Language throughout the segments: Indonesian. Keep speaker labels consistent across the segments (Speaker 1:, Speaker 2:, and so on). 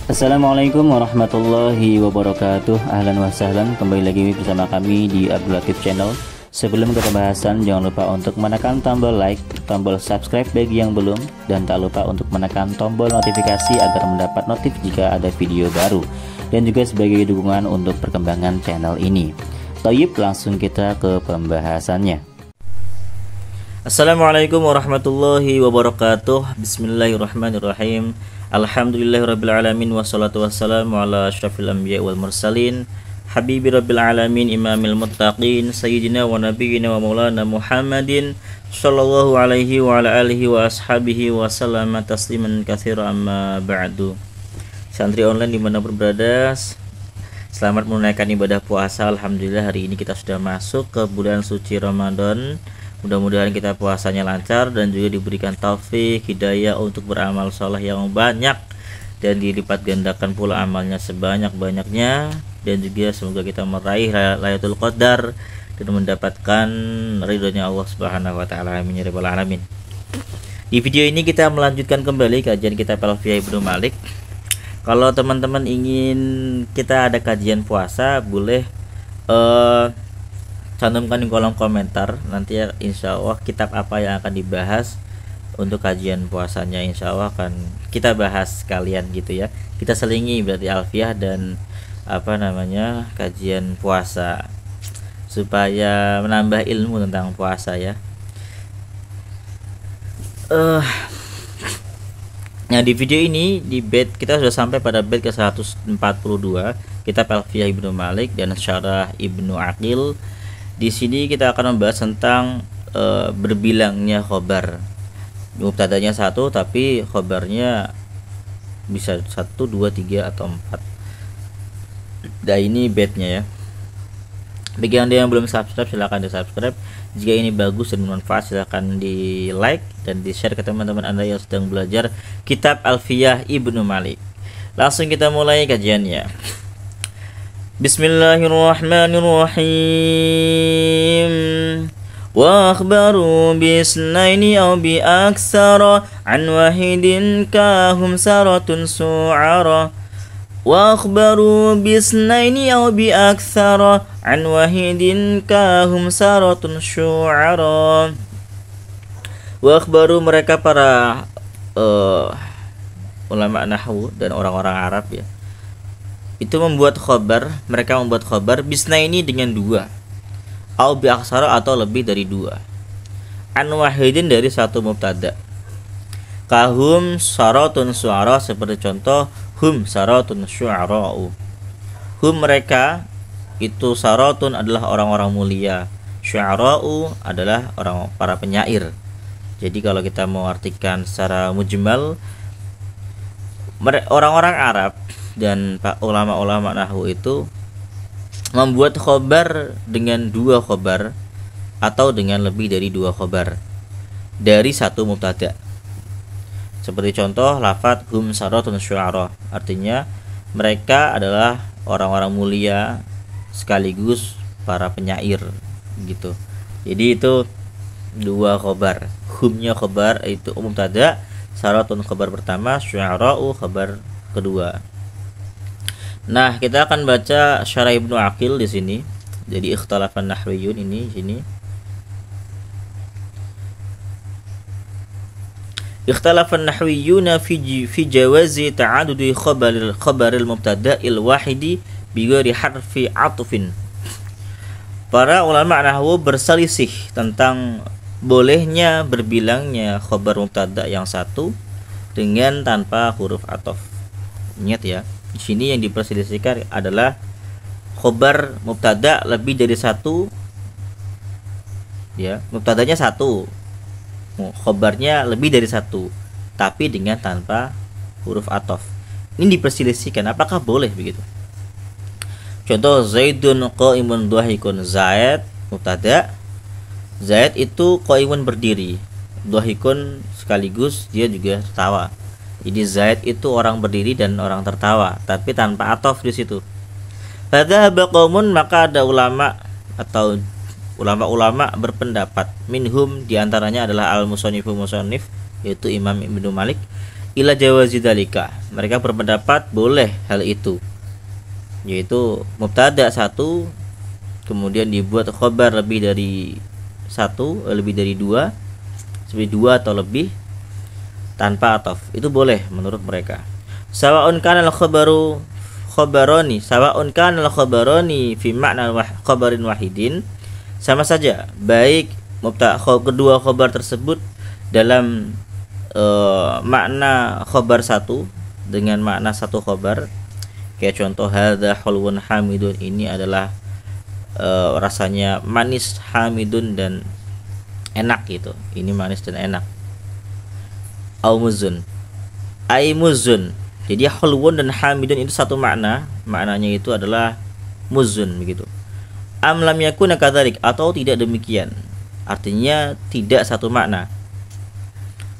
Speaker 1: Assalamualaikum warahmatullahi wabarakatuh. Ahlan wa sahlan, kembali lagi bersama kami di Abdul Latif Channel. Sebelum ke pembahasan, jangan lupa untuk menekan tombol like, tombol subscribe bagi yang belum, dan tak lupa untuk menekan tombol notifikasi agar mendapat notif jika ada video baru, dan juga sebagai dukungan untuk perkembangan channel ini. Thayyib, langsung kita ke pembahasannya. Assalamualaikum warahmatullahi wabarakatuh. Bismillahirrahmanirrahim. Alhamdulillahirrabbilalamin. Wassalatu wassalamu ala ashrafil anbiya wal mursalin, habibi rabbil alamin, imamil muttaqin, sayyidina wa nabiyyina wa maulana Muhammadin sallallahu alaihi wa ala alihi wa ashabihi wa sallama tasliman katsira, amma ba'du. Santri online dimanapun berada, selamat menunaikan ibadah puasa. Alhamdulillah, hari ini kita sudah masuk ke bulan suci Ramadan. Mudah-mudahan kita puasanya lancar dan juga diberikan taufik hidayah untuk beramal soleh yang banyak, dan dilipat gandakan pula amalnya sebanyak-banyaknya, dan juga semoga kita meraih Lailatul Qadar dan mendapatkan ridhonya Allah Subhanahu wa taala. Amin ya rabbal alamin. Di video ini kita melanjutkan kembali kajian kitab Alfiyah Ibnu Malik. Kalau teman-teman ingin kita ada kajian puasa, boleh cantumkan di kolom komentar. Nanti ya, insya Allah kitab apa yang akan dibahas untuk kajian puasanya, insya Allah akan kita bahas sekalian gitu ya. Kita selingi berarti Alfiyah dan kajian puasa supaya menambah ilmu tentang puasa ya. Nah, di video ini di bait kita sudah sampai pada bait ke 142 kitab Alfiyah Ibnu Malik dan Syarah Ibnu Aqil. Di sini kita akan membahas tentang berbilangnya khobar. Mubtadanya satu tapi khobarnya bisa 1, 2, 3 atau 4. Nah, ini bednya ya. Bagi Anda yang belum subscribe, silahkan di subscribe. Jika ini bagus dan bermanfaat, silahkan di like dan di share ke teman-teman Anda yang sedang belajar kitab Alfiyah Ibnu Malik. Langsung kita mulai kajiannya. Bismillahirrahmanirrahim. Wa akhbaru bisnaini aw bi aksara an wahidin kahum saratun su'ara. Wa akhbaru bisnaini aw bi aksara an wahidin kahum saratun su'ara. Wa akhbaru, mereka para ulama nahwu dan orang-orang Arab ya, itu membuat khobar, mereka membuat khobar bisna ini dengan 2, au bi aksara atau lebih dari 2, an wahidin dari satu mubtada, kahum saratun suara, seperti contoh hum saratun syu'ara'u. Hum, mereka itu, saratun adalah orang-orang mulia, syu'ara'u adalah orang para penyair. Jadi kalau kita mau artikan secara mujmal, orang-orang Arab dan ulama-ulama nahwu itu membuat khobar dengan 2 khobar atau dengan lebih dari 2 khobar dari satu mubtada. Seperti contoh lafadz hum saratun syu'ara, artinya mereka adalah orang-orang mulia sekaligus para penyair gitu. Jadi itu 2 khobar. Humnya khobar itu mubtada, saratun khobar pertama, syu'ara'u khobar kedua. Nah, kita akan baca Syarah Ibnu Aqil di sini. Jadi ikhtilafan nahwiyun ini sini. Ikhtilafan nahwiyuna fi jawazi ta'adudi khabaril mubtada'il wahidi bi ghairi harfi 'atfin. Para ulama nahwu berselisih tentang bolehnya berbilangnya khabar mubtada yang satu dengan tanpa huruf ataf. Ingat ya, di sini yang diperselisihkan adalah khobar mubtada lebih dari 1 ya, mubtadanya 1, khobarnya lebih dari 1 tapi dengan tanpa huruf ataf. Ini diperselisihkan apakah boleh begitu. Contoh Zaidun qaimun dhahikun, Zaid mubtada, Zaid itu qaimun berdiri, dhahikun sekaligus dia juga tertawa. Jadi Zaid itu orang berdiri dan orang tertawa, tapi tanpa ataf di situ. Fadzahaba qaumun, maka ada ulama atau ulama-ulama berpendapat, minhum diantaranya adalah al-musannif, yaitu Imam Ibnu Malik, ila jawazi dzalika. Mereka berpendapat boleh hal itu, yaitu mubtada satu kemudian dibuat khobar lebih dari satu, lebih dari dua, seperti dua atau lebih tanpa ataf, itu boleh menurut mereka. Sawa'un kana al-khabaru khabarani, sawa'un kana al-khabarani fi makna khabarin wahidin, sama saja baik kedua khabar tersebut dalam makna khabar satu dengan makna satu khabar. Kayak contoh hadza hulwun hamidun, ini adalah rasanya manis, hamidun dan enak gitu. Ini manis dan enak. Au muzun, ai muzun. Jadi hulwun dan hamidun itu satu makna, maknanya itu adalah muzun begitu. Am lam yakuna kadzalik, atau tidak demikian, artinya tidak satu makna.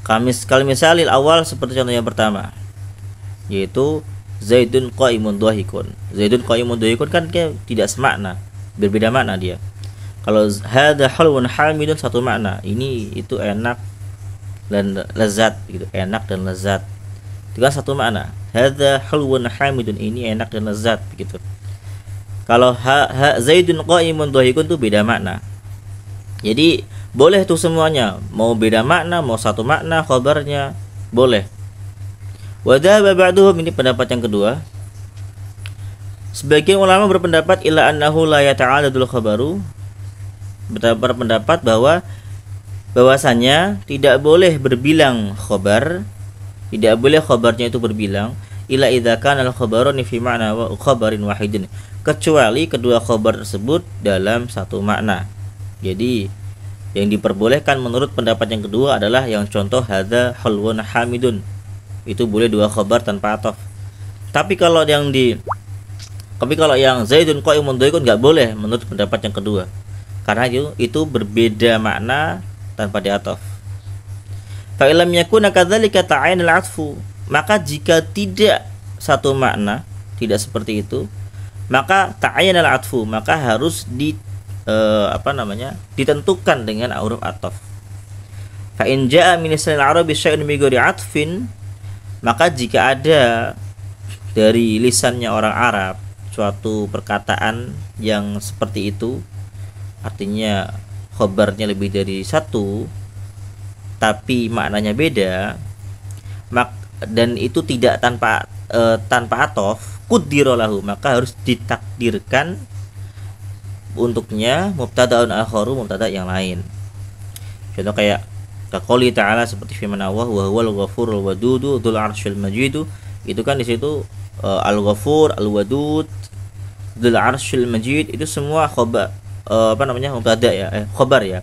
Speaker 1: Kalau misalil awal seperti contoh yang pertama, yaitu Zaidun qaimun dhahikun. Zaidun qaimun dhahikun kan tidak semakna, berbeda makna dia. Kalau hadza hulwun hamidun satu makna, ini itu enak dan lezat gitu, enak dan lezat. Itu kan satu makna. Hadza hulwun hamidun, ini enak dan lezat begitu. Kalau Zaidun qaimun dhahikun itu beda makna. Jadi boleh tuh semuanya, mau beda makna, mau satu makna khabarnya boleh. Wa dhahaba ba'duhum, ini pendapat yang kedua. Sebagian ulama berpendapat ila annahu la yata'aladul khabaru, berpendapat bahwasanya tidak boleh berbilang khabar, tidak boleh khabarnya itu berbilang ila idza kana al-khabarun fi ma'na wa khabarin wahidin, kecuali kedua khabar tersebut dalam satu makna. Jadi yang diperbolehkan menurut pendapat yang kedua adalah yang contoh hadza hulwun hamidun, itu boleh dua khabar tanpa ataf. Tapi kalau yang Zaidun qaimun dhahikun enggak boleh menurut pendapat yang kedua, karena itu berbeda makna tanpa diataf. Fa illam yakuna kadzalika ta'ayyana al-'athfu, maka jika tidak satu makna, tidak seperti itu, maka ta'ayyana al-'athfu, maka harus ditentukan dengan huruf ataf. Fa in jaa min lisanil arabi syai'un bi ghairi 'athfin, maka jika ada dari lisannya orang Arab suatu perkataan yang seperti itu, artinya khabarnya lebih dari satu tapi maknanya beda, dan itu tidak tanpa ataf, qaddira lahu, maka harus ditakdirkan untuknya mubtada'un akharu, mubtada' yang lain. Contoh kayak qouli ta'ala, seperti firman Allah, wa huwal ghafurul wadudu dzul arsyil majidu, itu kan di situ al-ghafur, al-wadud, dzul arsyil majid, itu semua khabar mubtada ya, khabar ya.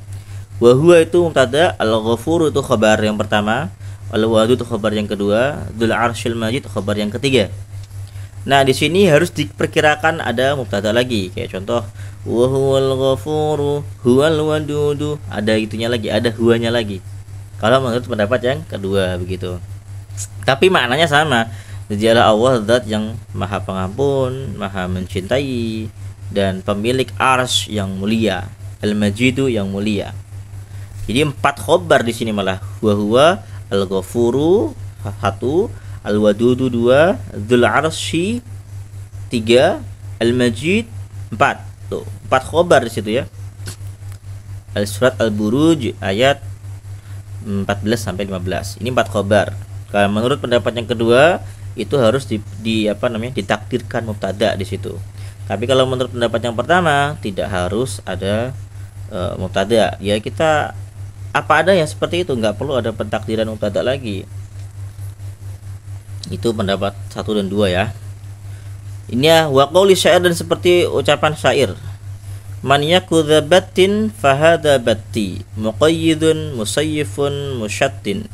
Speaker 1: Wa huwa itu mubtada, al-ghafur itu khabar yang pertama, al-wadud itu khabar yang kedua, dzul arsyil majid khabar yang ketiga. Nah, di sini harus diperkirakan ada mubtada lagi, kayak contoh wa huwal ghafuru huwal wadudu, ada itunya lagi, ada huwanya lagi. Kalau menurut pendapat yang kedua begitu. Tapi maknanya sama. Dialah Allah zat yang maha pengampun, maha mencintai, dan pemilik arsy yang mulia, al-majidu yang mulia. Jadi 4 khobar di sini malah. Wa huwa al-ghafuru 1, al-wadudu 2, dzul arsy 3, al-majid 4. Tuh, 4 khobar di situ ya. Al-surat Al-Buruj ayat 14 sampai 15. Ini 4 khobar. Kalau menurut pendapat yang kedua, itu harus ditakdirkan mubtada di situ. Tapi kalau menurut pendapat yang pertama, tidak harus ada mubtada. Ya kita apa ada yang seperti itu, nggak perlu ada pentakdiran mubtada lagi. Itu pendapat 1 dan 2 ya. Ini ya wa qauli syair, dan seperti ucapan syair. Man yakudzabatin fahada batti muqayyidun musayyifun musyattin.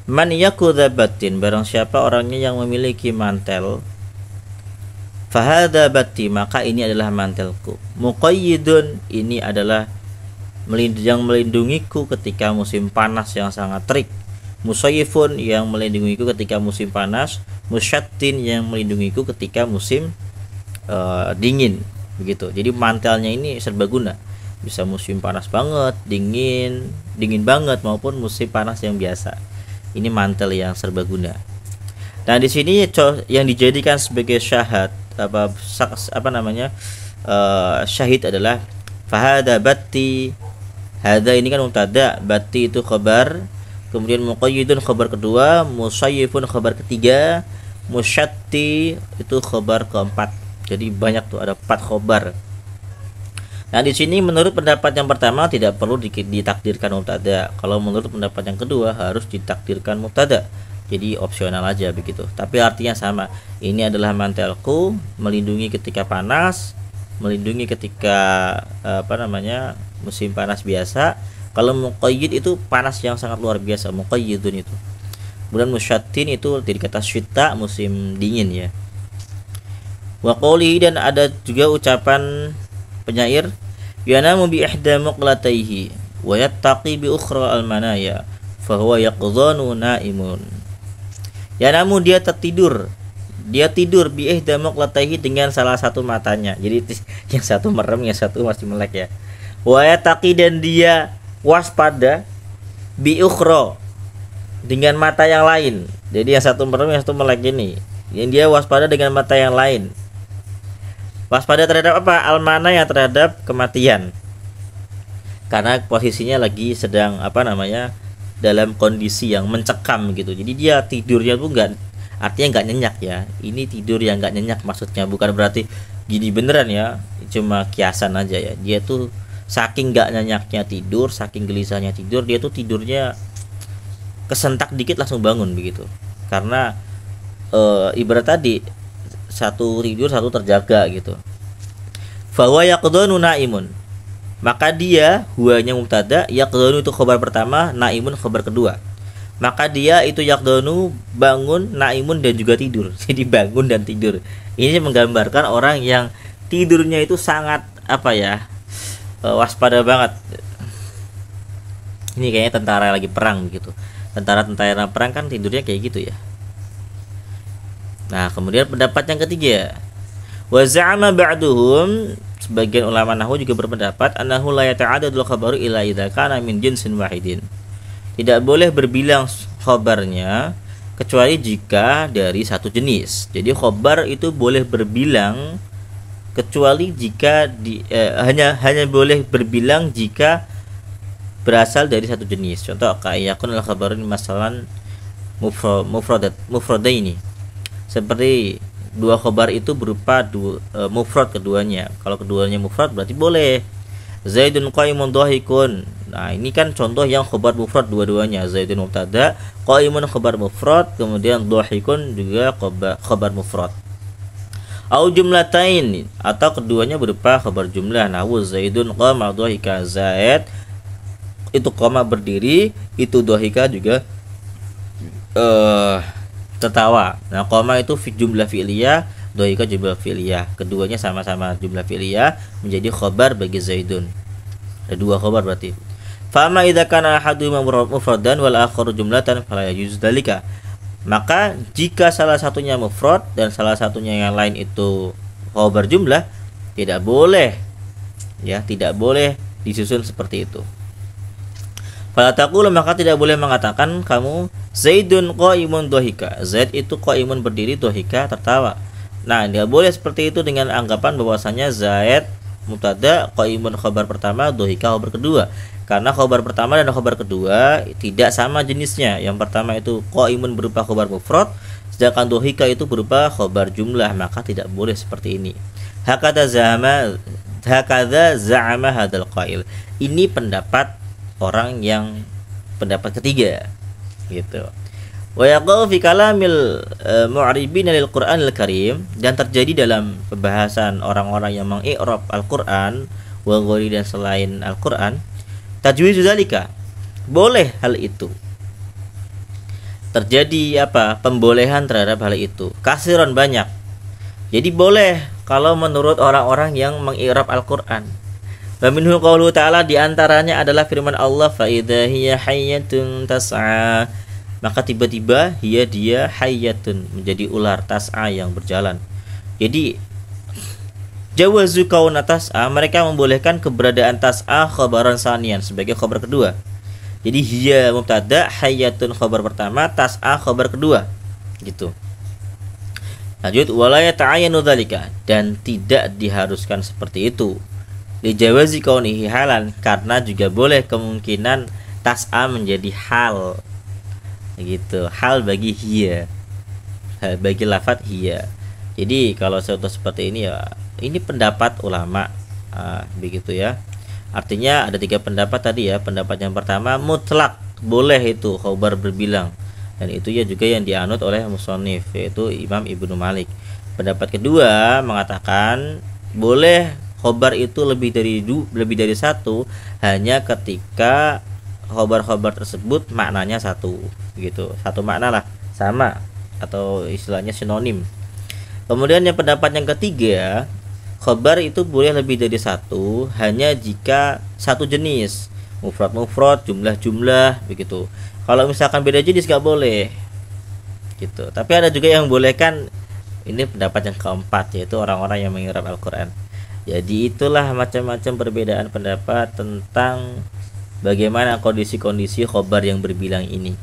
Speaker 1: Man yakudzabatin, barang siapa orangnya yang memiliki mantel, fahada batti, maka ini adalah mantelku. Muqayyidun, ini adalah yang melindungiku ketika musim panas yang sangat terik. Musayyifun, yang melindungiku ketika musim panas. Musyattin, yang melindungiku ketika musim dingin begitu. Jadi mantelnya ini serbaguna, bisa musim panas banget, dingin banget, maupun musim panas yang biasa. Ini mantel yang serbaguna. Nah, di sini yang dijadikan sebagai syahad apa namanya? Syahid adalah fahada batti. Hada ini kan mubtada, batti itu khabar, kemudian muqayyidun khabar kedua, musayyifun khabar ketiga, musyatti itu khabar keempat. Jadi banyak tuh, ada 4 khabar. Nah, di sini menurut pendapat yang pertama tidak perlu ditakdirkan mubtada. Kalau menurut pendapat yang kedua harus ditakdirkan mubtada. Jadi opsional aja begitu. Tapi artinya sama. Ini adalah mantelku, melindungi ketika panas, melindungi ketika musim panas biasa. Kalau muqayyid itu panas yang sangat luar biasa, muqayyidun itu. Kemudian musyattin itu dari kata syita, musim dingin ya. Wa qawlihi, dan ada juga ucapan penyair, yanamu bi ihda muqlatayhi wa yattaqi bi ukhra al-manaya fa huwa yaqdhanu naimun. Yanamu, dia tertidur, dia tidur bi ihda muqlatayhi dengan salah satu matanya. Jadi yang satu merem, yang satu masih melek ya. Wa yattaqi, dan dia waspada bi ukhra, dengan mata yang lain. Jadi yang satu merem, yang satu melek ini. Yang dia waspada dengan mata yang lain. Waspada terhadap apa? Almana, yang terhadap kematian. Karena posisinya lagi sedang dalam kondisi yang mencekam gitu. Jadi dia tidurnya tuh artinya nggak nyenyak ya. Ini tidur yang nggak nyenyak maksudnya, bukan berarti gini beneran ya. Cuma kiasan aja ya. Dia tuh saking nggak nyenyaknya tidur, saking gelisahnya tidur, dia tuh tidurnya kesentak dikit langsung bangun begitu. Karena ibarat tadi, satu tidur satu terjaga gitu. Fawa yaqdhanu naimun, maka dia, huwanya mubtada, yaqdhanu itu khabar pertama, naimun khabar kedua. Maka dia itu yaqdhanu bangun, naimun dan juga tidur. Jadi bangun dan tidur. Ini menggambarkan orang yang tidurnya itu sangat waspada banget. Ini kayaknya tentara lagi perang gitu. Tentara perang kan tidurnya kayak gitu ya. Nah, kemudian pendapat yang ketiga, wa za'ama ba'duhum, sebagian ulama nahwu juga berpendapat annahu la yata'addadul khabaru illa idza kana min jinsin wahidin. Tidak boleh berbilang khabarnya kecuali jika dari satu jenis. Jadi khabar itu boleh berbilang kecuali jika hanya boleh berbilang jika berasal dari satu jenis. Contoh ka'iyakun al-khabarun masalan mufradaini. Seperti dua khobar itu berupa mufrad keduanya. Kalau keduanya mufrad berarti boleh. Zaidun qaimun dhahikun. Nah, ini kan contoh yang khobar mufrad dua-duanya. Zaidun mubtada, qaimun khobar mufrad, kemudian dhahikun juga khobar mufrad. Au jumlatain, atau keduanya berupa khobar jumlah. Nahwu Zaidun qama dhahika, Zaid itu qama berdiri, itu dhahika juga tertawa. Nah, koma itu jumlah fi'liyah, doika jumlah fi'liyah. Keduanya sama-sama jumlah fi'liyah, menjadi khobar bagi Zaidun. Ada 2 khobar berarti. Fama idza kana ahaduhuma mufradan wal akharu jumlatan fala yajuz dzalika. Maka jika salah satunya mufrad dan salah satunya yang lain itu khobar jumlah, tidak boleh ya, tidak boleh disusun seperti itu. Fala taqulu, maka tidak boleh mengatakan kamu Zaidun qaimun dhahika. Zaid itu qaimun berdiri, dhahika tertawa. Nah, tidak boleh seperti itu dengan anggapan bahwasanya Zaid mubtada, qaimun khabar pertama, dhahika khabar kedua. Karena khabar pertama dan khabar kedua tidak sama jenisnya. Yang pertama itu qaimun berupa khabar mufrad, sedangkan dhahika itu berupa khabar jumlah, maka tidak boleh seperti ini. Hakadza za'ama hadzal qail. Ini pendapat orang yang pendapat ketiga gitu. Wa yaqau fi kalamil mu'ribin lil Qur'anil Karim, dan terjadi dalam pembahasan orang-orang yang mengi'rab Al-Qur'an wa ghairi dan selain Al-Qur'an, tajwiz zalika, boleh hal itu. Terjadi pembolehan terhadap hal itu. Kasiron, banyak. Jadi boleh kalau menurut orang-orang yang mengi'rab Al-Qur'an. Wa minhu qauluhu ta'ala, di antaranya adalah firman Allah, fa idza hiya hayyatun tas'a, maka tiba-tiba dia hayyatun, menjadi ular, tas'a yang berjalan. Jadi jawazu kauna tas'a, mereka membolehkan keberadaan tas'a khabaran sanian sebagai khabar kedua. Jadi hiya mubtada, hayyatun khabar pertama, tas'a khabar kedua gitu. Lanjut, wala yata'ayyanu dzalika, dan tidak diharuskan seperti itu. Li jawazi kaunihi halan, karena juga boleh kemungkinan tas'a menjadi hal. Gitu, hal bagi hiya, bagi lafadz hiya. Jadi kalau contoh seperti ini ya, ini pendapat ulama, begitu ya. Artinya ada 3 pendapat tadi ya. Pendapat yang pertama mutlak, boleh itu khobar berbilang, dan itu ya juga yang dianut oleh musannif, yaitu Imam Ibnu Malik. Pendapat kedua mengatakan boleh khobar itu lebih dari 1, hanya ketika khobar-khobar tersebut maknanya satu, gitu, satu makna lah, sama, atau istilahnya sinonim. Kemudian yang pendapat yang ketiga, khobar itu boleh lebih dari 1 hanya jika satu jenis, mufrad, jumlah, begitu. Kalau misalkan beda jenis gak boleh, gitu. Tapi ada juga yang bolehkan. Ini pendapat yang keempat, yaitu orang-orang yang mengirab Al-Quran. Jadi itulah macam-macam perbedaan pendapat tentang bagaimana kondisi-kondisi khobar yang berbilang ini.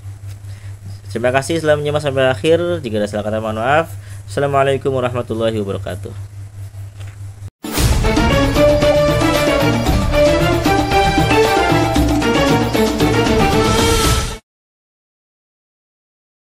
Speaker 1: Terima kasih telah menyimak sampai akhir. Jika ada salah kata mohon maaf. Assalamualaikum warahmatullahi wabarakatuh.